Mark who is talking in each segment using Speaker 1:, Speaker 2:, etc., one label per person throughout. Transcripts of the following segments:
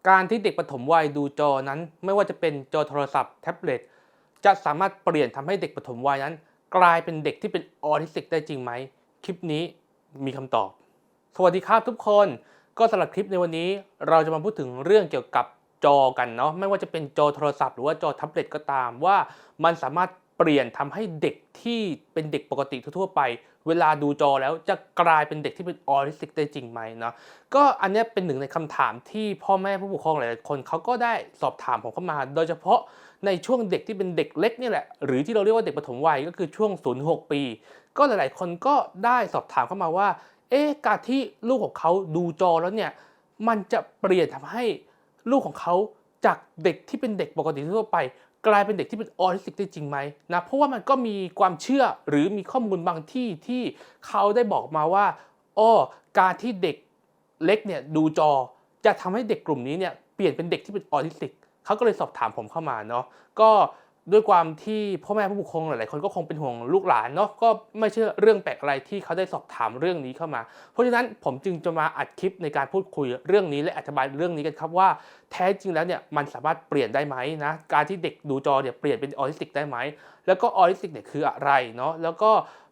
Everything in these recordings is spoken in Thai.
Speaker 1: การที่เด็กปฐมวัยดูจอนั้นไม่ว่าจะเป็นจอโทรศัพท์แท็บเล็ตจะสามารถเปลี่ยนทำให้เด็กปฐมวัยนั้นกลายเป็นเด็กที่เป็นออทิสติกได้จริงไหมคลิปนี้มีคำตอบสวัสดีครับทุกคนก็สำหรับคลิปในวันนี้เราจะมาพูดถึงเรื่องเกี่ยวกับจอกันเนาะไม่ว่าจะเป็นจอโทรศัพท์หรือว่าจอแท็บเล็ตก็ตามว่ามันสามารถเปลี่ยนทำให้เด็กที่เป็นเด็กปกติทั่วๆไปเวลาดูจอแล้วจะกลายเป็นเด็กที่เป็นออทิสติกได้จริงไหมเนาะ ก็อันนี้เป็นหนึ่งในคำถามที่พ่อแม่ผู้ปกครองหลายๆคนเขาก็ได้สอบถามผมเข้ามาโดยเฉพาะในช่วงเด็กที่เป็นเด็กเล็กนี่แหละหรือที่เราเรียกว่าเด็กปฐมวัยก็คือช่วง0-6ปีก็หลายๆคนก็ได้สอบถามเข้ามาว่าการที่ลูกของเขาดูจอแล้วเนี่ยมันจะเปลี่ยนทำให้ลูกของเขาจากเด็กที่เป็นเด็กปกติทั่วไปกลายเป็นเด็กที่เป็นออทิสติกได้จริงไหมนะเพราะว่ามันก็มีความเชื่อหรือมีข้อมูลบางที่ที่เขาได้บอกมาว่าการที่เด็กเล็กเนี่ยดูจอจะทำให้เด็กกลุ่มนี้เนี่ยเปลี่ยนเป็นเด็กที่เป็นออทิสติกเขาก็เลยสอบถามผมเข้ามาเนาะก็ด้วยความที่พ่อแม่ผู้ปกครองหลายๆคนก็คงเป็นห่วงลูกหลานเนาะก็ไม่ใช่เรื่องแปลกอะไรที่เขาได้สอบถามเรื่องนี้เข้ามาเพราะฉะนั้นผมจึงจะมาอัดคลิปในการพูดคุยเรื่องนี้และอธิบายเรื่องนี้กันครับว่าแท้จริงแล้วเนี่ยมันสามารถเปลี่ยนได้ไหมนะการที่เด็กดูจอเนี่ยเปลี่ยนเป็นออทิสติกได้ไหมแล้วก็ออทิสติกเนี่ยคืออะไรเนาะแล้วก็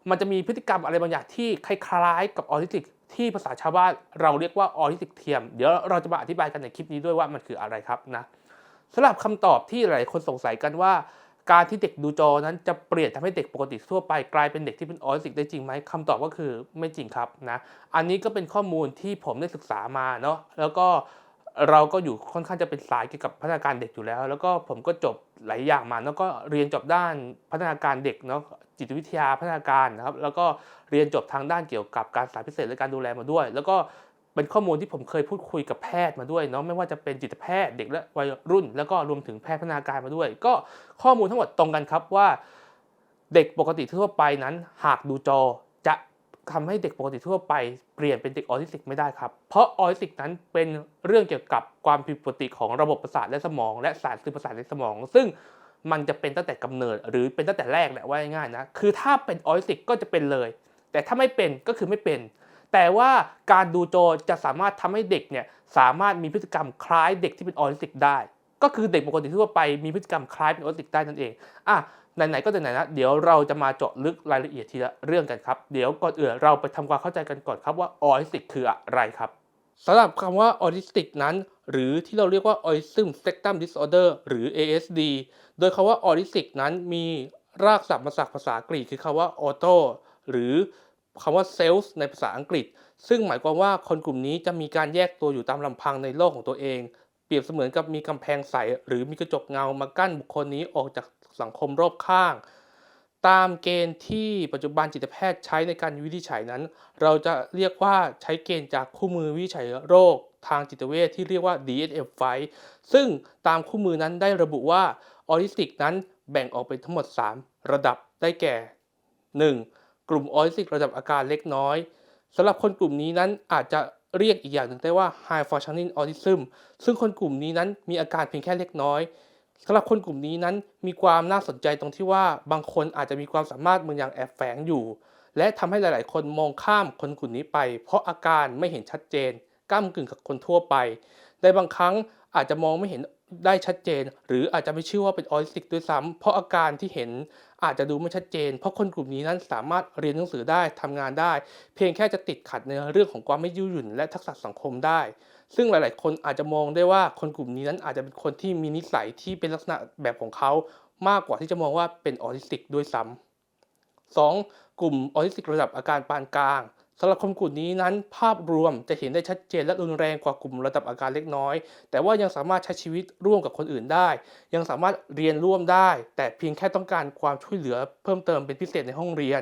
Speaker 1: มันจะมีพฤติกรรมอะไรบางอย่างที่คล้ายๆกับออทิสติกที่ภาษาชาวบ้านเราเรียกว่าออทิสติกเทียมเดี๋ยวเราจะมาอธิบายกันในคลิปนี้ด้วยว่ามันคืออะไรครับนะสำหรับคำตอบที่หลายคนสงสัยกันว่าการที่เด็กดูจอนั้นจะเปลี่ยนทำให้เด็กปกติทั่วไปกลายเป็นเด็กที่เป็นออทิสติกได้จริงไหมคำตอบก็คือไม่จริงครับนะอันนี้ก็เป็นข้อมูลที่ผมได้ศึกษามาเนาะแล้วก็เราก็อยู่ค่อนข้างจะเป็นสายเกี่ยวกับพัฒนาการเด็กอยู่แล้วแล้วก็ผมก็จบหลายอย่างมาแล้วก็เรียนจบด้านพัฒนาการเด็กเนาะจิตวิทยาพัฒนาการนะครับแล้วก็เรียนจบทางด้านเกี่ยวกับการศึกษาพิเศษและการดูแลมาด้วยแล้วก็เป็นข้อมูลที่ผมเคยพูดคุยกับแพทย์มาด้วยเนาะไม่ว่าจะเป็นจิตแพทย์เด็กและวัยรุ่นแล้วก็รวมถึงแพทย์พัฒนาการมาด้วยก็ข้อมูลทั้งหมดตรงกันครับว่าเด็กปกติทั่วไปนั้นหากดูจอจะทำให้เด็กปกติทั่วไปเปลี่ยนเป็นเด็กออทิสติกไม่ได้ครับเพราะออทิสติกนั้นเป็นเรื่องเกี่ยวกับความผิดปกติของระบบประสาทและสมองและสารสื่อประสาทในสมองซึ่งมันจะเป็นตั้งแต่กำเนิดหรือเป็นตั้งแต่แรกแหละว่าง่ายๆนะคือถ้าเป็นออทิสติกก็จะเป็นเลยแต่ถ้าไม่เป็นก็คือไม่เป็น แต่ว่าการดูจอจะสามารถทำให้เด็กเนี่ยสามารถมีพฤติกรรมคล้ายเด็กที่เป็นออทิสติกได้ก็คือเด็กปกติทั่วไปมีพฤติกรรมคล้ายเป็นออทิสติกได้นั่นเองไหนๆก็ไหนๆนะเดี๋ยวเราจะมาเจาะลึกรายละเอียดทีละเรื่องกันครับเดี๋ยวก่อนอื่นเราไปทำความเข้าใจกันก่อนครับว่าออทิสติกคืออะไรครับสำหรับคำว่าออทิสติกนั้นหรือที่เราเรียกว่า Autism Spectrum Disorder หรือ ASD โดยคำว่าออทิสติกนั้นมีรากศัพท์มาจากภาษากรีกคือคำว่า auto หรือคำว่า self ในภาษาอังกฤษ ซึ่งหมายความว่าคนกลุ่มนี้จะมีการแยกตัวอยู่ตามลำพังในโลกของตัวเองเปรียบเสมือนกับมีกำแพงใสหรือมีกระจกเงามากั้นบุคคลนี้ออกจากสังคมรอบข้างตามเกณฑ์ที่ปัจจุบันจิตแพทย์ใช้ในการวินิจฉัยนั้นเราจะเรียกว่าใช้เกณฑ์จากคู่มือวินิจฉัยโรคทางจิตเวชที่เรียกว่า DSM-5 ซึ่งตามคู่มือนั้นได้ระบุว่าออทิสติกนั้นแบ่งออกเป็นทั้งหมด3ระดับได้แก่ 1. กลุ่มออทิสติกระดับอาการเล็กน้อยสำหรับคนกลุ่มนี้นั้นอาจจะเรียกอีกอย่างหนึ่งได้ว่า High Functioning Autism ซึ่งคนกลุ่มนี้นั้นมีอาการเพียงแค่เล็กน้อยสำหรับคนกลุ่มนี้นั้นมีความน่าสนใจตรงที่ว่าบางคนอาจจะมีความสามารถบางอย่างแอบแฝงอยู่และทำให้หลายๆคนมองข้ามคนกลุ่มนี้ไปเพราะอาการไม่เห็นชัดเจนก้ำกึ่งกับคนทั่วไปในบางครั้งอาจจะมองไม่เห็นได้ชัดเจนหรืออาจจะไม่เชื่อว่าเป็นออทิสติกด้วยซ้ำเพราะอาการที่เห็นอาจจะดูไม่ชัดเจนเพราะคนกลุ่มนี้นั้นสามารถเรียนหนังสือได้ทำงานได้เพียงแค่จะติดขัดในเรื่องของความไม่ยืดหยุ่นและทักษะสังคมได้ซึ่งหลายๆคนอาจจะมองได้ว่าคนกลุ่มนี้นั้นอาจจะเป็นคนที่มีนิสัยที่เป็นลักษณะแบบของเขามากกว่าที่จะมองว่าเป็นออทิสติกด้วยซ้ำ 2. กลุ่มออทิสติกระดับอาการปานกลางสำหรับคนกลุ่มนี้นั้นภาพรวมจะเห็นได้ชัดเจนและรุนแรงกว่ากลุ่มระดับอาการเล็กน้อยแต่ว่ายังสามารถใช้ชีวิตร่วมกับคนอื่นได้ยังสามารถเรียนร่วมได้แต่เพียงแค่ต้องการความช่วยเหลือเพิ่มเติมเป็นพิเศษในห้องเรียน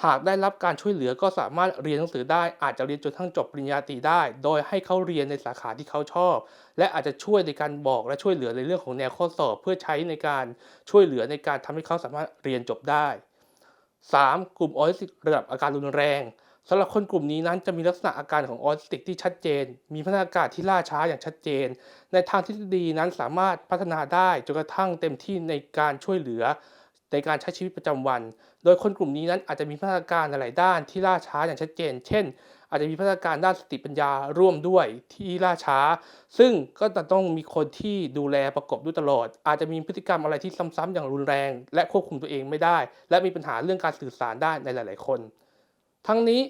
Speaker 1: หากได้รับการช่วยเหลือก็สามารถเรียนหนังสือได้อาจจะเรียนจนทั้งจบปริญญาตรีได้โดยให้เขาเรียนในสาขาที่เขาชอบและอาจจะช่วยในการบอกและช่วยเหลือในเรื่องของแนวข้อสอบเพื่อใช้ในการช่วยเหลือในการทำให้เขาสามารถเรียนจบได้ 3. กลุ่มออทิสติกระดับอาการรุนแรงสำหรับคนกลุ่มนี้นั้นจะมีลักษณะอาการของออทิสติกที่ชัดเจนมีพัฒนาการที่ล่าช้าอย่างชัดเจนในทางทฤษฎีนั้นสามารถพัฒนาได้จนกระทั่งเต็มที่ในการช่วยเหลือในการใช้ชีวิตประจำวันโดยคนกลุ่มนี้นั้นอาจจะมีพัฒนาการหลายด้านที่ล่าช้าอย่างชัดเจนเช่น อาจจะมีพัฒนาการด้านสติปัญญาร่วมด้วยที่ล่าช้าซึ่งก็จะต้องมีคนที่ดูแลประกบด้วยตลอดอาจจะมีพฤติกรรมอะไรที่ซ้ำๆอย่างรุนแรงและควบคุมตัวเองไม่ได้และมีปัญหาเรื่องการสื่อสารได้ในหลายๆคนทั้งนี้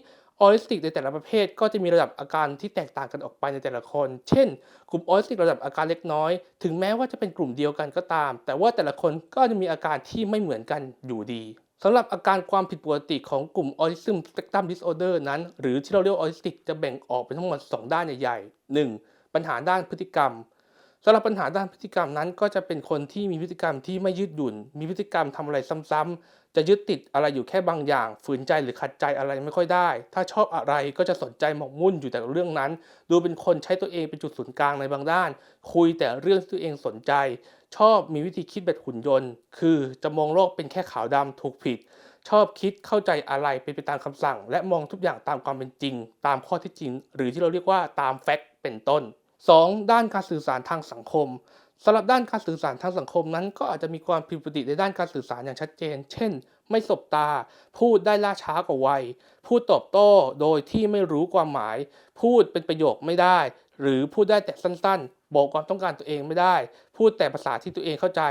Speaker 1: ออทิสติกในแต่ละประเภทก็จะมีระดับอาการที่แตกต่างกันออกไปในแต่ละคนเช่นกลุ่มออทิสติกระดับอาการเล็กน้อยถึงแม้ว่าจะเป็นกลุ่มเดียวกันก็ตามแต่ว่าแต่ละคนก็จะมีอาการที่ไม่เหมือนกันอยู่ดีสำหรับอาการความผิดปกติของกลุ่ม Autism Spectrum Disorder นั้นหรือที่เราเรียกว่าออทิสติกจะแบ่งออกเป็นทั้งหมด2ด้านใหญ่ๆ1ปัญหาด้านพฤติกรรมสำหรับปัญหาด้านพฤติกรรมนั้นก็จะเป็นคนที่มีพฤติกรรมที่ไม่ยืดหยุ่นมีพฤติกรรมทำอะไรซ้ำๆจะยึดติดอะไรอยู่แค่บางอย่างฝืนใจหรือขัดใจอะไรไม่ค่อยได้ถ้าชอบอะไรก็จะสนใจหมกมุ่นอยู่แต่เรื่องนั้นดูเป็นคนใช้ตัวเองเป็นจุดศูนย์กลางในบางด้านคุยแต่เรื่องที่ตัวเองสนใจชอบมีวิธีคิดแบบหุ่นยนต์คือจะมองโลกเป็นแค่ขาวดำถูกผิดชอบคิดเข้าใจอะไรเป็นไปตามคำสั่งและมองทุกอย่างตามความเป็นจริงตามข้อเท็จจริงหรือที่เราเรียกว่าตามแฟกต์เป็นต้น2ด้านการสื่อสารทางสังคมสำหรับด้านการสื่อสารทางสังคมนั้นก็อาจจะมีความผิดปกติในด้านการสื่อสารอย่างชัดเจนเช่นไม่สบตาพูดได้ล่าช้ากว่าวัยพูดตอบโต้โดยที่ไม่รู้ความหมายพูดเป็นประโยคไม่ได้หรือพูดได้แต่สั้นๆบอกความต้องการตัวเองไม่ได้พูดแต่ภาษาที่ตัวเองเข้าใจ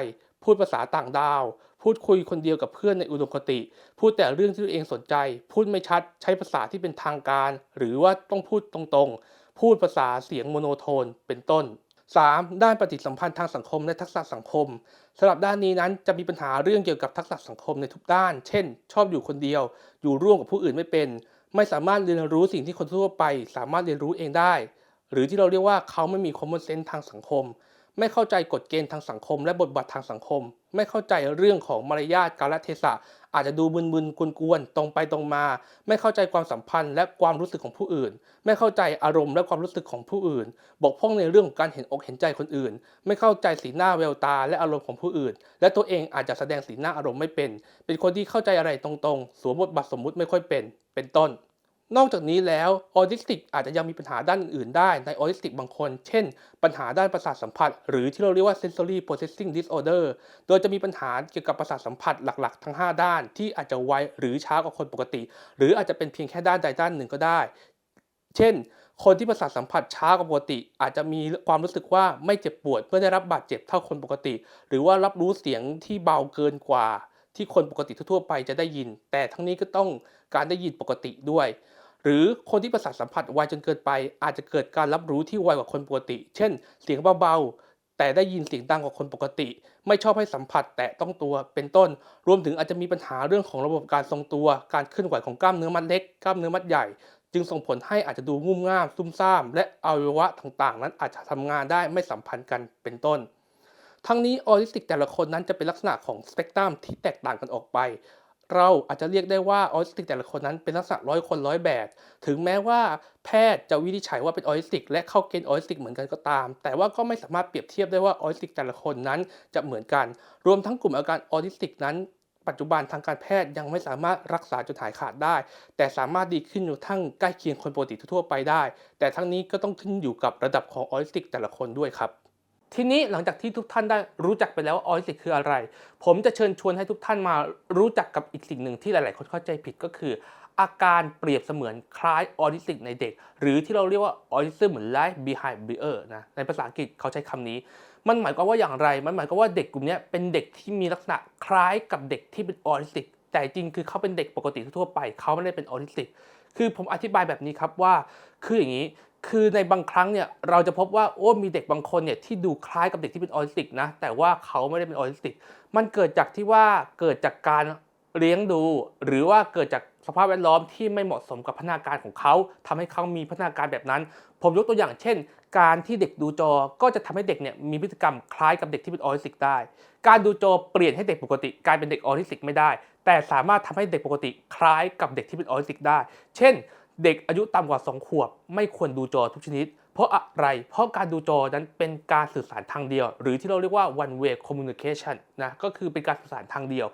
Speaker 1: พูดภาษาต่างดาวพูดคุยคนเดียวกับเพื่อนในอุดมคติพูดแต่เรื่องที่ตัวเองสนใจพูดไม่ชัดใช้ภาษาที่เป็นทางการหรือว่าต้องพูดตรงๆพูดภาษาเสียงโมโนโทนเป็นต้น3ด้านปฏิสัมพันธ์ทางสังคมและทักษะสังคมสำหรับด้านนี้นั้นจะมีปัญหาเรื่องเกี่ยวกับทักษะสังคมในทุกด้านเช่นชอบอยู่คนเดียวอยู่ร่วมกับผู้อื่นไม่เป็นไม่สามารถเรียนรู้สิ่งที่คนทั่วไปสามารถเรียนรู้เองได้หรือที่เราเรียกว่าเขาไม่มี common sense ทางสังคมไม่เข้าใจกฎเกณฑ์ทางสังคมและบทบาททางสังคมไม่เข้าใจเรื่องของมารยาทกาลเทศะอาจจะดูมึนๆกวนๆตรงไปตรงมาไม่เข้าใจความสัมพันธ์และความรู้สึกของผู้อื่นไม่เข้าใจอารมณ์และความรู้สึกของผู้อื่นบกพร่องในเรื่องของการเห็นอกเห็นใจคนอื่นไม่เข้าใจสีหน้าแววตาและอารมณ์ของผู้อื่นและตัวเองอาจจะแสดงสีหน้าอารมณ์ไม่เป็นคนที่เข้าใจอะไรตรงๆสวมบทบาทสมมุติไม่ค่อยเป็นต้นนอกจากนี้แล้วออทิสติกอาจจะยังมีปัญหาด้านอื่นๆได้ในออทิสติกบางคนเช่นปัญหาด้านประสาทสัมผัสหรือที่เราเรียกว่า sensory processing disorder โดยจะมีปัญหาเกี่ยวกับประสาทสัมผัสหลักๆทั้ง5ด้านที่อาจจะไวหรือช้ากว่าคนปกติหรืออาจจะเป็นเพียงแค่ด้านใดด้านหนึ่งก็ได้เช่นคนที่ประสาทสัมผัสช้ากว่าปกติอาจจะมีความรู้สึกว่าไม่เจ็บปวดเมื่อได้รับบาดเจ็บเท่าคนปกติหรือว่ารับรู้เสียงที่เบาเกินกว่าที่คนปกติทั่วๆไปจะได้ยินแต่ทั้งนี้ก็ต้องการได้ยินปกติด้วยหรือคนที่ประสาทสัมผัสไวจนเกินไปอาจจะเกิดการรับรู้ที่ไวกว่าคนปกติเช่นเสียงเบาๆแต่ได้ยินเสียงดังกว่าคนปกติไม่ชอบให้สัมผัสแตะต้องตัวเป็นต้นรวมถึงอาจจะมีปัญหาเรื่องของระบบการทรงตัวการเคลื่อนไหวของกล้ามเนื้อมัดเล็กกล้ามเนื้อมัดใหญ่จึงส่งผลให้อาจจะดูงุ่มง่ามซุ่มซ่ามและอวัยวะต่างๆนั้นอาจจะทำงานได้ไม่สัมพันธ์กันเป็นต้นทั้งนี้ออทิสติกแต่ละคนนั้นจะเป็นลักษณะของสเปกตรัมที่แตกต่างกันออกไปเราอาจจะเรียกได้ว่าออทิสติกแต่ละคนนั้นเป็นลักษณะร้อยคนร้อยแบบถึงแม้ว่าแพทย์จะวินิจฉัยว่าเป็นออทิสติกและเข้าเกณฑ์ออทิสติกเหมือนกันก็ตามแต่ว่าก็ไม่สามารถเปรียบเทียบได้ว่าออทิสติกแต่ละคนนั้นจะเหมือนกันรวมทั้งกลุ่มอาการออทิสติกนั้นปัจจุบันทางการแพทย์ยังไม่สามารถรักษาจนหายขาดได้แต่สามารถดีขึ้นจนทั้งใกล้เคียงคนปกติทั่วไปได้แต่ทั้งนี้ก็ต้องขึ้นอยู่กับระดับของออทิสติกแต่ละคนด้วยครับทีนี้หลังจากที่ทุกท่านได้รู้จักไปแล้วว่าออทิสติกคืออะไรผมจะเชิญชวนให้ทุกท่านมารู้จักกับอีกสิ่งหนึ่งที่หลายๆคนเข้าใจผิดก็คืออาการเปรียบเสมือนคล้ายออทิสติกในเด็กหรือที่เราเรียกว่าออทิสติกเหมือน Life Behavior นะในภาษาอังกฤษเขาใช้คำนี้มันหมายความว่าอย่างไรมันหมายความว่าเด็กกลุ่มนี้เป็นเด็กที่มีลักษณะคล้ายกับเด็กที่เป็นออทิสติกแต่จริงคือเขาเป็นเด็กปกติทั่วไปเขาไม่ได้เป็นออทิสติกคือผมอธิบายแบบนี้ครับว่าคืออย่างนี้คือในบางครั้งเนี่ยเราจะพบว่ามีเด็กบางคนเนี่ยที่ดูคล้ายกับเด็กที่เป็นออทิสติกนะแต่ว่าเขาไม่ได้เป็นออทิสติกมันเกิดจากที่ว่าเกิดจากการเลี้ยงดูหรือว่าเกิดจากสภาพแวดล้อมที่ไม่เหมาะสมกับพัฒนาการของเขาทำให้เขามีพัฒนาการแบบนั้นผมยกตัวอย่างเช่นการที่เด็กดูจอก็จะทำให้เด็กเนี่ยมีพฤติกรรมคล้ายกับเด็กที่เป็นออทิสติกได้การดูจอเปลี่ยนให้เด็กปกติกลายเป็นเด็กออทิสติกไม่ได้แต่สามารถทำให้เด็กปกติคล้ายกับเด็กที่เป็นออทิสติกได้เช่นเด็กอายุต่ำกว่า2 ขวบไม่ควรดูจอทุกชนิดเพราะอะไรเพราะการดูจอนั้นเป็นการสื่อสารทางเดียวหรือที่เราเรียกว่า one way communication นะก็คือเป็นการสื่อสารทางเดียว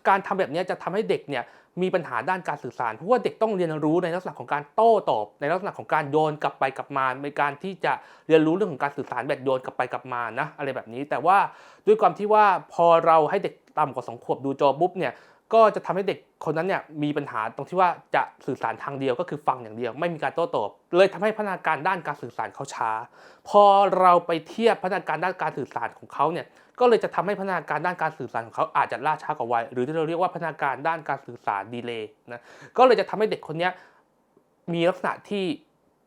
Speaker 1: การทำแบบนี้จะทำให้เด็กเนี่ยมีปัญหาด้านการสื่อสารเพราะว่าเด็กต้องเรียนรู้ในลักษณะของการโต้ตอบในลักษณะของการโยนกลับไปกลับมาในการที่จะเรียนรู้เรื่องของการสื่อสารแบบโยนกลับไปกลับมานะอะไรแบบนี้แต่ว่าด้วยความที่ว่าพอเราให้เด็กต่ำกว่า2 ขวบดูจอปุ๊บเนี่ย ก็จะทำให้เด็กคนนั้นเนี่ยมีปัญหาตรงที่ว่าจะสื่อสารทางเดียวก็คือฟังอย่างเดียวไม่มีการโต้ตอบเลยทำให้พัฒนาการด้านการสื่อสารเขาช้าพอเราไปเทียบพัฒนาการด้านการสื่อสารของเขาเนี่ยก็เลยจะทำให้พัฒนาการด้านการสื่อสารของเขาอาจจะล่าช้ากว่าวัยหรือที่เราเรียกว่าพัฒนาการด้านการสื่อสารดีเลย์นะก็เลยจะทำให้เด็กคนนี้มีลักษณะที่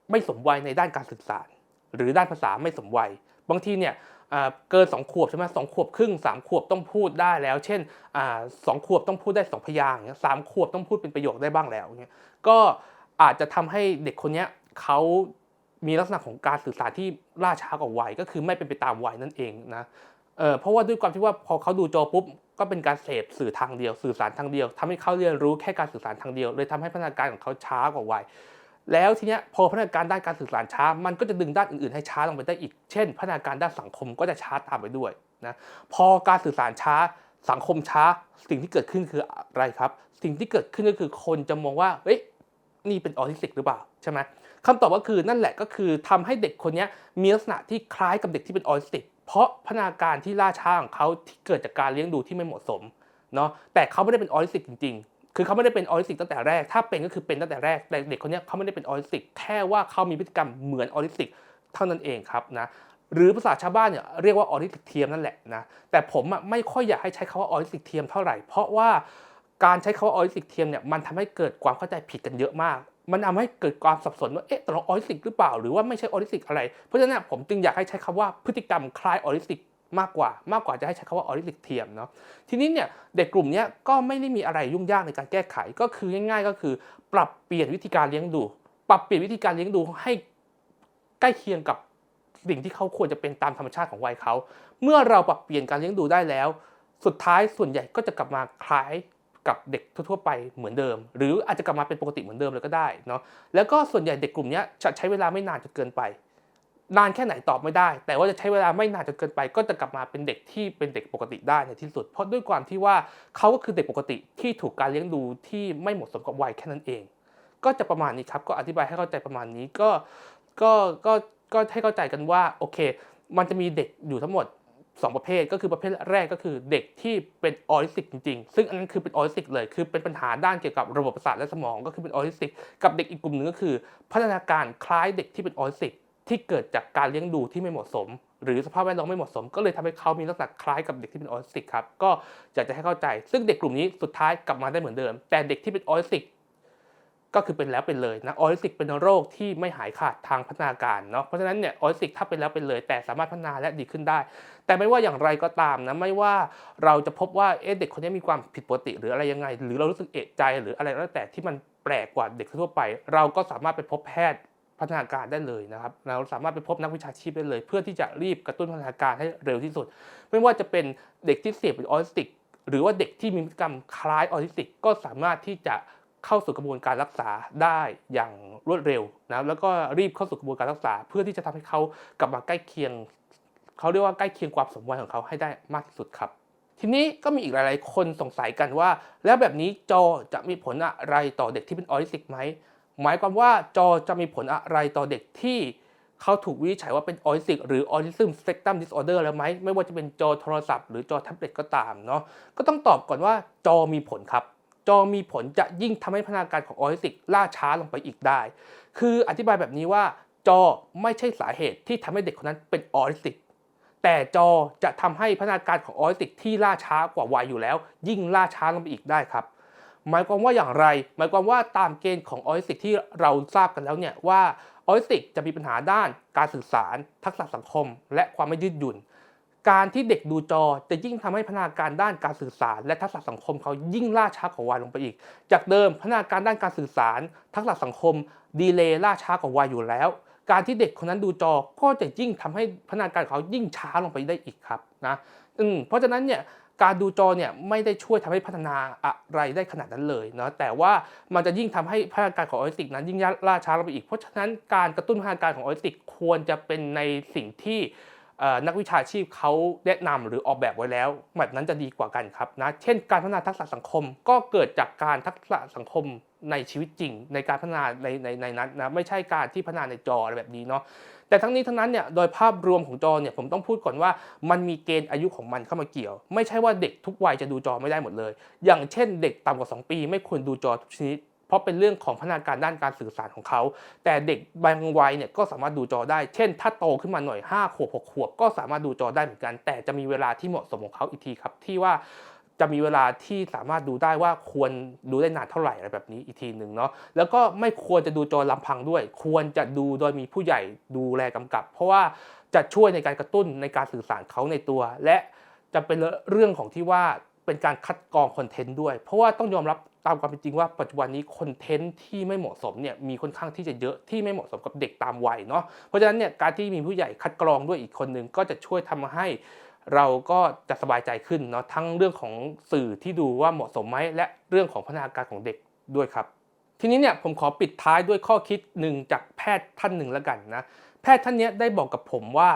Speaker 1: ไม่สมวัยในด้านการสื่อสารหรือด้านภาษาไม่สมวัยบางทีเนี่ยเกิน2 ขวบใช่ไหม2 ขวบครึ่ง3 ขวบต้องพูดได้แล้วเช่น2 ขวบต้องพูดได้2 พยางค์3 ขวบต้องพูดเป็นประโยคได้บ้างแล้วเนี่ยก็อาจจะทำให้เด็กคนนี้เขามีลักษณะของการสื่อสารที่ล่าช้ากว่าวัยก็คือไม่เป็นไปตามวัยนั่นเองนะเพราะว่าด้วยความที่ว่าพอเขาดูจอปุ๊บก็เป็นการเสพสื่อทางเดียวสื่อสารทางเดียวทำให้เขาเรียนรู้แค่การสื่อสารทางเดียวเลยทำให้พัฒนาการของเขาช้ากว่าวัยแล้วทีเนี้ยพอพัฒนาการด้านการสื่อสารช้ามันก็จะดึงด้านอื่นๆให้ช้าลงไปได้อีกเช่นพัฒนาการด้านสังคมก็จะช้าตามไปด้วยนะพอการสื่อสารช้าสังคมช้าสิ่งที่เกิดขึ้นคืออะไรครับสิ่งที่เกิดขึ้นก็คือคนจะมองว่าเฮ้ยนี่เป็นออทิสติกหรือเปล่าใช่ไหมคำตอบก็คือนั่นแหละก็คือทำให้เด็กคนนี้มีลักษณะที่คล้ายกับเด็กที่เป็นออทิสติกเพราะพัฒนาการที่ล่าช้าของเขาที่เกิดจากการเลี้ยงดูที่ไม่เหมาะสมเนาะแต่เขาไม่ได้เป็นออทิสติกจริงๆคือเขาไม่ได้เป็นออทิสติกตั้งแต่แรกถ้าเป็นก็คือเป็นตั้งแต่แรกแต่เด็กคนนี้เขาไม่ได้เป็นออทิสติกแค่ว่าเขามีพฤติกรรมเหมือนออทิสติกเท่านั้นเองครับนะหรือภาษาชาวบ้านเนี่ยเรียกว่าออทิสติกเทียมนั่นแหละนะแต่ผมไม่ค่อยอยากให้ใช้คำว่าออทิสติกเทียมเท่าไหร่เพราะว่าการใช้คำว่าออทิสติกเทียมเนี่ยมันทำให้เกิดความเข้าใจผิดกันเยอะมากมันทำให้เกิดความสับสนว่าตกลงออทิสติกหรือเปล่าหรือว่าไม่ใช่ออทิสติกอะไรเพราะฉะนั้นผมจึงอยากให้ใช้คำว่าพฤติกรรมคล้ายออทิสติกมากกว่าจะให้ใช้คำว่าออทิสติกเทียมเนาะทีนี้เนี่ยเด็กกลุ่มนี้ก็ไม่ได้มีอะไรยุ่งยากในการแก้ไขก็คือง่ายๆก็คือปรับเปลี่ยนวิธีการเลี้ยงดูปรับเปลี่ยนวิธีการเลี้ยงดูให้ใกล้เคียงกับสิ่งที่เขาควรจะเป็นตามธรรมชาติของวัยเขาเมื่อเราปรับเปลี่ยนการเลี้ยงดูได้แล้วสุดท้ายส่วนใหญ่ก็จะกลับมาคล้ายกับเด็กทั่วๆไปเหมือนเดิมหรืออาจจะกลับมาเป็นปกติเหมือนเดิมเลยก็ได้เนาะแล้วก็ส่วนใหญ่เด็กกลุ่มนี้จะใช้เวลาไม่นานจนเกินไปนานแค่ไหนตอบไม่ได้แต่ว่าจะใช้เวลาไม่นานจนเกินไปก็จะกลับมาเป็นเด็กที่เป็นเด็กปกติได้ในที่สุดเพราะด้วยความที่ว่าเขาก็คือเด็กปกติที่ถูกการเลี้ยงดูที่ไม่เหมาะสมกับวัยแค่นั้นเองก็จะประมาณนี้ครับก็อธิบายให้เข้าใจประมาณนี้ก็ก็ก็ให้เข้าใจกันว่าโอเคมันจะมีเด็กอยู่ทั้งหมด2 ประเภทก็คือประเภทแรกก็คือเด็กที่เป็นออทิสติกจริงๆซึ่งอันนั้นคือเป็นออทิสติกเลยคือเป็นปัญหาด้านเกี่ยวกับระบบประสาทและสมองก็คือเป็นออทิสติกกับเด็กอีกกลุ่มหนึ่งก็คือพัฒนาการคล้ายเด็กที่เป็นออทิสติกที่เกิดจากการเลี้ยงดูที่ไม่เหมาะสมหรือสภาพแวดล้อมไม่เหมาะสมก็เลยทำให้เขามีลักษณะคล้ายกับเด็กที่เป็นออทิสติกครับก็อยากจะให้เข้าใจซึ่งเด็กกลุ่มนี้สุดท้ายกลับมาได้เหมือนเดิมแต่เด็กที่เป็นออทิสติกก็คือเป็นแล้วเป็นเลยนะออทิสติกเป็นโรคที่ไม่หายขาดทางพัฒนาการเนาะเพราะฉะนั้นเนี่ยออทิสติกถ้าเป็นแล้วเป็นเลยแต่สามารถพัฒนาและดีขึ้นได้แต่ไม่ว่าอย่างไรก็ตามนะไม่ว่าเราจะพบว่าเด็กคนนี้มีความผิดปกติหรืออะไรยังไงหรือเรารู้สึกเอะใจหรืออะไรก็แล้วแต่ที่มันแปลกกว่าเด็กทั่วไปเราก็สามารถไปพบแพทย์พัฒนาการได้เลยนะครับเราสามารถไปพบนักวิชาชีพได้เลยเพื่อที่จะรีบกระตุ้นพัฒนาการให้เร็วที่สุดไม่ว่าจะเป็นเด็กที่เสี่ยงเป็นออทิสติกหรือว่าเด็กที่มีพฤติกรรมคล้ายออทิสติกก็สามารถที่จะเข้าสู่กระบวนการรักษาได้อย่างรวดเร็วนะแล้วก็รีบเข้าสู่กระบวนการรักษาเพื่อที่จะทำให้เขากลับมาใกล้เคียงเขาเรียกว่าใกล้เคียงความสมวัยของเขาให้ได้มากที่สุดครับทีนี้ก็มีอีกหลายๆคนสงสัยกันว่าแล้วแบบนี้จอจะมีผลอะไรต่อเด็กที่เป็นออทิสติกไหมหมายความว่าจอจะมีผลอะไรต่อเด็กที่เขาถูกวินิจฉัยว่าเป็นออทิสติกหรือ Autism Spectrum Disorder แล้วไหมไม่ว่าจะเป็นจอโทรศัพท์หรือจอแท็บเล็ตก็ตามเนาะก็ต้องตอบก่อนว่าจอมีผลครับจอมีผลจะยิ่งทำให้พัฒนาการของออทิสติกล่าช้าลงไปอีกได้คืออธิบายแบบนี้ว่าจอไม่ใช่สาเหตุที่ทำให้เด็กคนนั้นเป็นออทิสติกแต่จอจะทำให้พัฒนาการของออทิสติกที่ล่าช้ากว่าวัยอยู่แล้วยิ่งล่าช้าลงไปอีกได้ครับหมายความว่าอย่างไรหมายความว่าตามเกณฑ์ของออทิสติกที่เราทราบกันแล้วเนี่ยว่าออทิสติกจะมีปัญหาด้านการสื่อสารทักษะสังคมและความไม่ยืดหยุ่นการที่เด็กดูจอจะยิ่งทำให้พัฒนาการด้านการสื่อสารและทักษะสังคมเขายิ่งล่าช้ากว่าวัยลงไปอีกจากเดิมพัฒนาการด้านการสื่อสารทักษะสังคมดีเลย์ล่าช้ากว่าวัยอยู่แล้วการที่เด็กคนนั้นดูจอก็จะยิ่งทำให้พัฒนาการเขายิ่งช้าลงไปได้อีกครับนะเพราะฉะนั้นเนี่ยการดูจอเนี่ยไม่ได้ช่วยทำให้พัฒนาอะไรได้ขนาดนั้นเลยเนาะแต่ว่ามันจะยิ่งทำให้พัฒนาการของออทิสติกนั้นยิ่งล่าช้าลงไปอีกเพราะฉะนั้นการกระตุ้นพัฒนาการของออทิสติกควรจะเป็นในสิ่งที่นักวิชาชีพเขาแนะนำหรือออกแบบไว้แล้วแบบนั้นจะดีกว่ากันครับนะเช่นการพัฒนาทักษะสังคมก็เกิดจากการทักษะสังคมในชีวิตจริงในการพัฒนาในนั้นนะไม่ใช่การที่พัฒนาในจออะไรแบบนี้เนาะ แต่ทั้งนี้ทั้งนั้นเนี่ยโดยภาพรวมของจอเนี่ยผมต้องพูดก่อนว่ามันมีเกณฑ์อายุของมันเข้ามาเกี่ยวไม่ใช่ว่าเด็กทุกวัยจะดูจอไม่ได้หมดเลยอย่างเช่นเด็กต่ำกว่า2ปีไม่ควรดูจอทุกชนิดเพราะเป็นเรื่องของพัฒนาการด้านการสื่อสารของเขาแต่เด็กบางวัยเนี่ยก็สามารถดูจอได้เช่นถ้าโตขึ้นมาหน่อย5 ขวบ6 ขวบก็สามารถดูจอได้เหมือนกันแต่จะมีเวลาที่เหมาะสมของเขาอีกทีครับที่ว่าจะมีเวลาที่สามารถดูได้ว่าควรดูได้นานเท่าไหร่อะไรแบบนี้อีกทีหนึ่งเนาะแล้วก็ไม่ควรจะดูจอลำพังด้วยควรจะดูโดยมีผู้ใหญ่ดูแลกำกับเพราะว่าจะช่วยในการกระตุ้นในการสื่อสารเขาในตัวและจะเป็นเรื่องของที่ว่าเป็นการคัดกรองคอนเทนต์ด้วยเพราะว่าต้องยอมรับตามความเป็นจริงว่าปัจจุบันนี้คอนเทนต์ที่ไม่เหมาะสมเนี่ยมีค่อนข้างที่จะเยอะที่ไม่เหมาะสมกับเด็กตามวัยเนาะเพราะฉะนั้นเนี่ยการที่มีผู้ใหญ่คัดกรองด้วยอีกคนหนึ่งก็จะช่วยทำให้เราก็จะสบายใจขึ้นเนาะทั้งเรื่องของสื่อที่ดูว่าเหมาะสมไหมและเรื่องของพัฒนาการของเด็กด้วยครับทีนี้เนี่ยผมขอปิดท้ายด้วยข้อคิดหนึ่งจากแพทย์ท่านหนึ่งแล้วกันนะแพทย์ท่านนี้ได้บอกกับผมว่า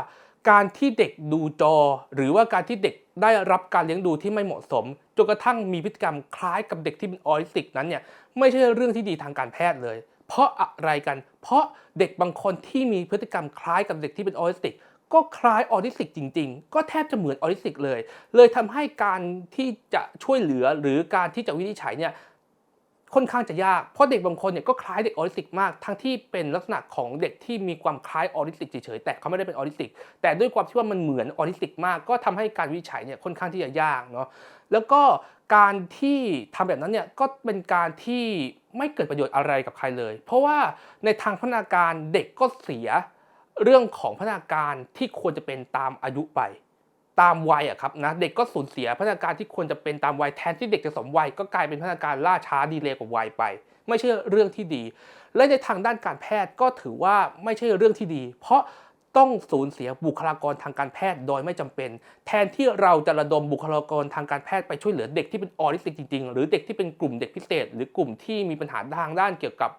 Speaker 1: การที่เด็กดูจอหรือว่าการที่เด็กได้รับการเลี้ยงดูที่ไม่เหมาะสมจนกระทั่งมีพฤติกรรมคล้ายกับเด็กที่เป็นออทิสติกนั้นเนี่ยไม่ใช่เรื่องที่ดีทางการแพทย์เลยเพราะอะไรกันเพราะเด็กบางคนที่มีพฤติกรรมคล้ายกับเด็กที่เป็นออทิสติกก็คล้ายออทิสติกจริงๆก็แทบจะเหมือนออทิสติกเลยทำให้การที่จะช่วยเหลือหรือการที่จะวินิจฉัยเนี่ยค่อนข้างจะยากเพราะเด็กบางคนเนี่ยก็คล้ายเด็กออทิสติกมากทั้งที่เป็นลักษณะของเด็กที่มีความคล้ายออทิสติกเฉยๆแต่เขาไม่ได้เป็นออทิสติกแต่ด้วยความที่ว่ามันเหมือนออทิสติกมากก็ทำให้การวินิจฉัยเนี่ยค่อนข้างที่จะยากเนาะแล้วก็การที่ทำแบบนั้นเนี่ยก็เป็นการที่ไม่เกิดประโยชน์อะไรกับใครเลยเพราะว่าในทางพัฒนาการเด็กก็เสียเรื่องของพัฒนาการที่ควรจะเป็นตามอายุไปตามวัยอะครับนะเด็กก็สูญเสียพัฒนาการที่ควรจะเป็นตามวัยแทนที่เด็กจะสมวัยก็กลายเป็นพัฒนาการล่าช้าดีเลย์กว่าวัยไปไม่ใช่เรื่องที่ดีและในทางด้านการแพทย์ก็ถือว่าไม่ใช่เรื่องที่ดีเพราะต้องสูญเสียบุคลากรทางการแพทย์โดยไม่จำเป็นแทนที่เราจะระดมบุคลากรทางการแพทย์ไปช่วยเหลือเด็กที่เป็นออทิสติกจริงๆหรือเด็กที่เป็นกลุ่มเด็กพิเศษหรือกลุ่มที่มีปัญหาทางด้านเกี่ยวกับ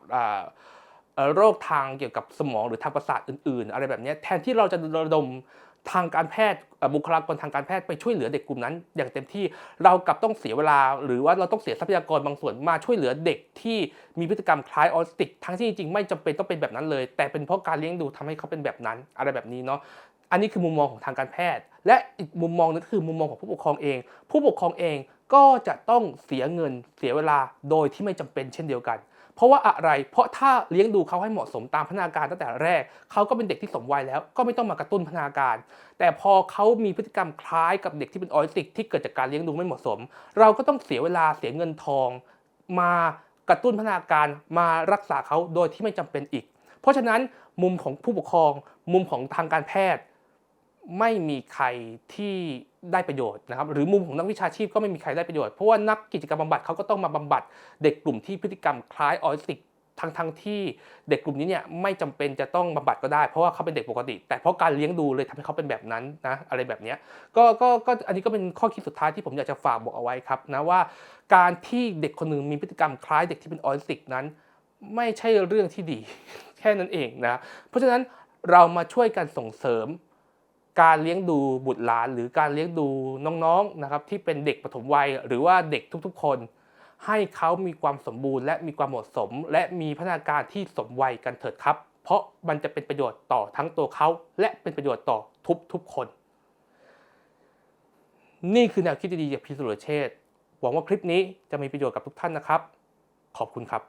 Speaker 1: โรคทางเกี่ยวกับสมองหรือทางประสาทอื่นๆอะไรแบบนี้แทนที่เราจะระดมทางการแพทย์บุคลากรทางการแพทย์ไปช่วยเหลือเด็กกลุ่มนั้นอย่างเต็มที่เรากลับต้องเสียเวลาหรือว่าเราต้องเสียทรัพยากรบางส่วนมาช่วยเหลือเด็กที่มีพฤติกรรมคล้ายออทิสติกทั้งที่จริงๆไม่จำเป็นต้องเป็นแบบนั้นเลยแต่เป็นเพราะการเลี้ยงดูทำให้เขาเป็นแบบนั้นอะไรแบบนี้เนาะอันนี้คือมุมมองของทางการแพทย์และอีกมุมมองนึงคือมุมมองของผู้ปกครองเองผู้ปกครองเองก็จะต้องเสียเงินเสียเวลาโดยที่ไม่จำเป็นเช่นเดียวกันเพราะว่าอะไรเพราะถ้าเลี้ยงดูเขาให้เหมาะสมตามพัฒนาการตั้งแต่แรกเขาก็เป็นเด็กที่สมวัยแล้วก็ไม่ต้องมากระตุ้นพัฒนาการแต่พอเขามีพฤติกรรมคล้ายกับเด็กที่เป็นออทิสติกที่เกิดจากการเลี้ยงดูไม่เหมาะสมเราก็ต้องเสียเวลาเสียเงินทองมากระตุ้นพัฒนาการมารักษาเขาโดยที่ไม่จำเป็นอีกเพราะฉะนั้นมุมของผู้ปกครองมุมของทางการแพทย์ไม่มีใครที่ได้ประโยชน์นะครับหรือมุมของนักวิชาชีพก็ไม่มีใครได้ประโยชน์เพราะว่านักกิจกรรมบำบัดเขาก็ต้องมาบำบัดเด็กกลุ่มที่พฤติกรรมคล้ายออทิสติกทั้งที่เด็กกลุ่มนี้เนี่ยไม่จำเป็นจะต้องบำบัดก็ได้เพราะว่าเขาเป็นเด็กปกติแต่เพราะการเลี้ยงดูเลยทำให้เขาเป็นแบบนั้นนะอะไรแบบนี้ก็อันนี้ก็เป็นข้อคิดสุดท้ายที่ผมอยากจะฝากบอกเอาไว้ครับนะว่าการที่เด็กคนหนึ่งมีพฤติกรรมคล้ายเด็กที่เป็นออทิสติกนั้นไม่ใช่เรื่องที่ดีแค่นั้นเองนะเพราะฉะนั้นเรามาช่วยกันส่งเสริมการเลี้ยงดูบุตรหลานหรือการเลี้ยงดูน้องๆนะครับที่เป็นเด็กปฐมวัยหรือว่าเด็กทุกๆคนให้เขามีความสมบูรณ์และมีความเหมาะสมและมีพัฒนาการที่สมวัยกันเถิดครับเพราะมันจะเป็นประโยชน์ต่อทั้งตัวเขาและเป็นประโยชน์ต่อทุกๆคนนี่คือแนวคิดดีๆจากพี่สุรเชษฐ์หวังว่าคลิปนี้จะมีประโยชน์กับทุกท่านนะครับขอบคุณครับ